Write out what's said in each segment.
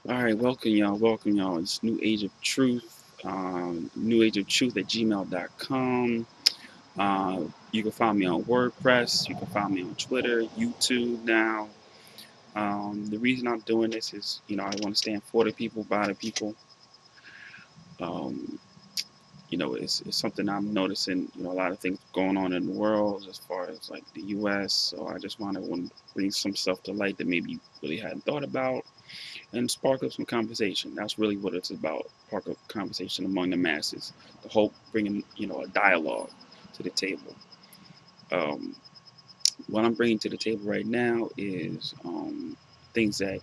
All right, welcome y'all. Welcome y'all. It's New Age of Truth. New Age of Truth at gmail.com. You can find me on WordPress. You can find me on Twitter, YouTube now. The reason I'm doing this is, I want to stand for the people, by the people. Um, it's something I'm noticing, a lot of things going on in the world as far as like the US. So I just want to bring some stuff to light that maybe you really hadn't thought about and spark up some conversation. That's really what it's about. Spark up conversation among the masses. The hope bringing a dialogue to the table. Um, what I'm bringing to the table right now is things that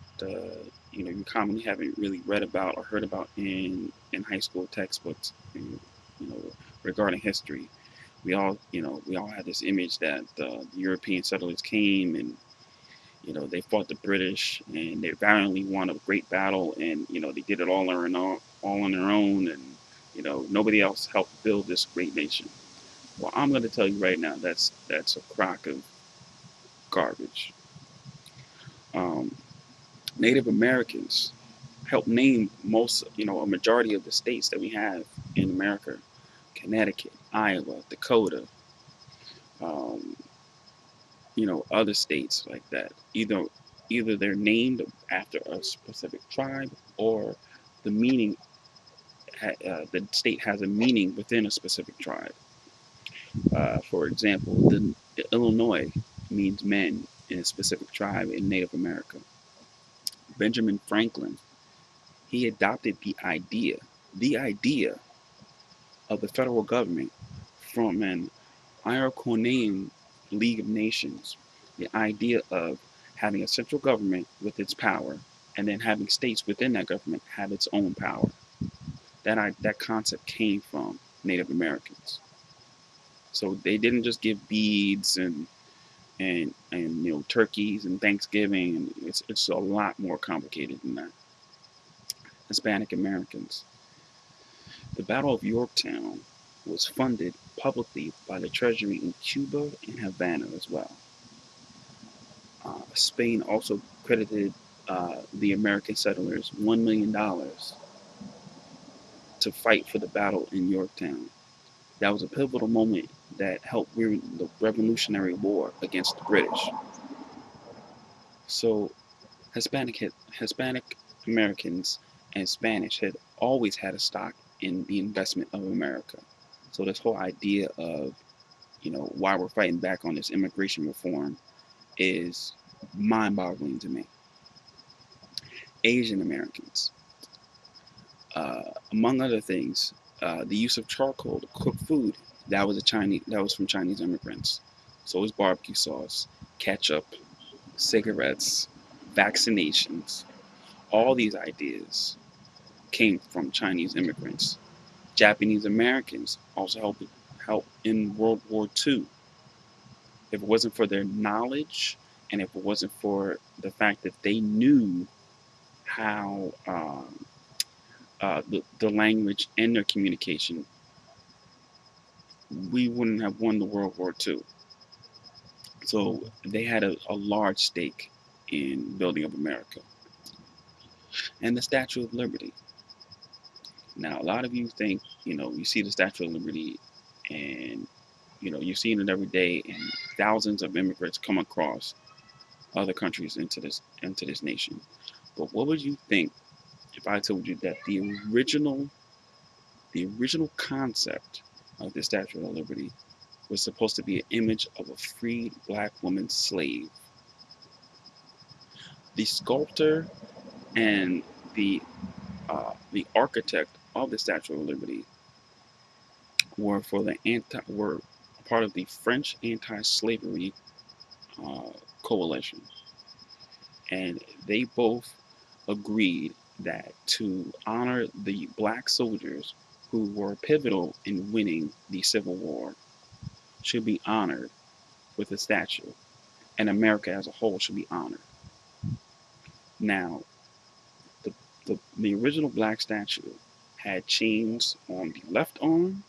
you commonly haven't really read about or heard about in high school textbooks. You know, regarding history, we all had this image that the European settlers came and they fought the British and they valiantly won a great battle, and they did it all on their own, and nobody else helped build this great nation. Well, I'm going to tell you right now that's a crock of garbage. Um, Native Americans helped name a majority of the states that we have in America: Connecticut, Iowa, Dakota, um, other states like that. Either they're named after a specific tribe, or the meaning the state has a meaning within a specific tribe. For example, the Illinois means men in a specific tribe in Native America. Benjamin Franklin, he adopted the idea of the federal government from an Iroquoian League of Nations, the idea of having a central government with its power, and then having states within that government have its own power. That concept came from Native Americans. So they didn't just give beads and turkeys and Thanksgiving. It's a lot more complicated than that. Hispanic Americans. The Battle of Yorktown was funded publicly by the Treasury in Cuba and Havana as well. Spain also credited the American settlers $1 million to fight for the battle in Yorktown. That was a pivotal moment that helped win the Revolutionary War against the British. So Hispanic Americans and Spanish had always had a stock in the investment of America. So this whole idea of why we're fighting back on this immigration reform is mind-boggling to me. Asian Americans, among other things, the use of charcoal to cook food, that was from Chinese immigrants. So is barbecue sauce, ketchup, cigarettes, vaccinations. All these ideas came from Chinese immigrants. Japanese Americans also helped in World War II. If it wasn't for their knowledge, and if it wasn't for the fact that they knew how the language and their communication, we wouldn't have won the World War II. So they had a large stake in building up America. And the Statue of Liberty. Now, a lot of you think, you see the Statue of Liberty and, you're seeing it every day, and thousands of immigrants come across other countries into this nation. But what would you think if I told you that the original concept of the Statue of Liberty was supposed to be an image of a freed black woman slave? The sculptor and the architect of the Statue of Liberty were part of the French anti-slavery uh, coalition, and they both agreed that to honor the black soldiers who were pivotal in winning the Civil War should be honored with a statue, and America as a whole should be honored. Now, the, the original black statue had chains on the left arm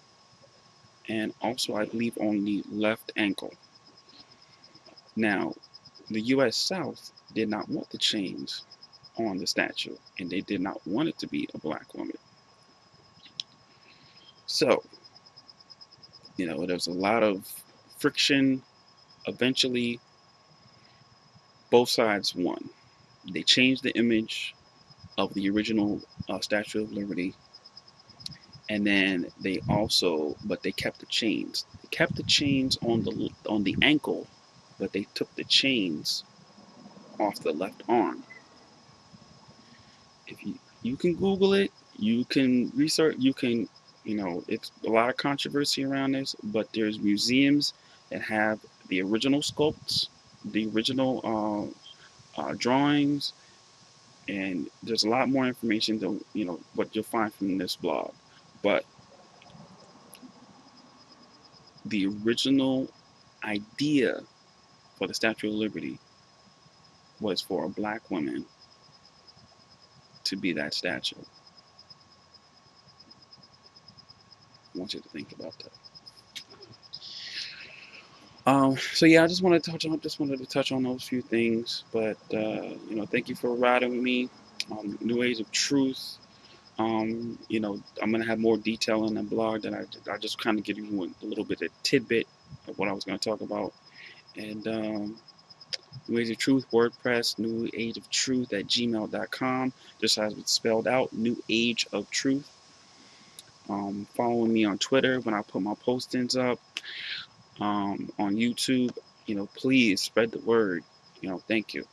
and also, I believe, on the left ankle. Now, the U.S. South did not want the chains on the statue, and they did not want it to be a black woman. So, there's a lot of friction. Eventually, both sides won. They changed the image of the original Statue of Liberty, and then but they kept the chains. They kept the chains on the ankle, but they took the chains off the left arm. If you can Google it, you can research, it's a lot of controversy around this, but there's museums that have the original sculpts, the original drawings, and there's a lot more information than what you'll find from this blog. But the original idea for the Statue of Liberty was for a black woman to be that statue. I want you to think about that. So yeah, I just wanted to touch on those few things. But thank you for riding with me on New Age of Truth. I'm gonna have more detail in the blog that I just kind of give you a little bit of tidbit of what I was gonna talk about. And New Age of Truth, WordPress, New Age of Truth at gmail.com, just as it's spelled out, New Age of Truth. Follow me on Twitter when I put my postings up. On YouTube, please spread the word. Thank you.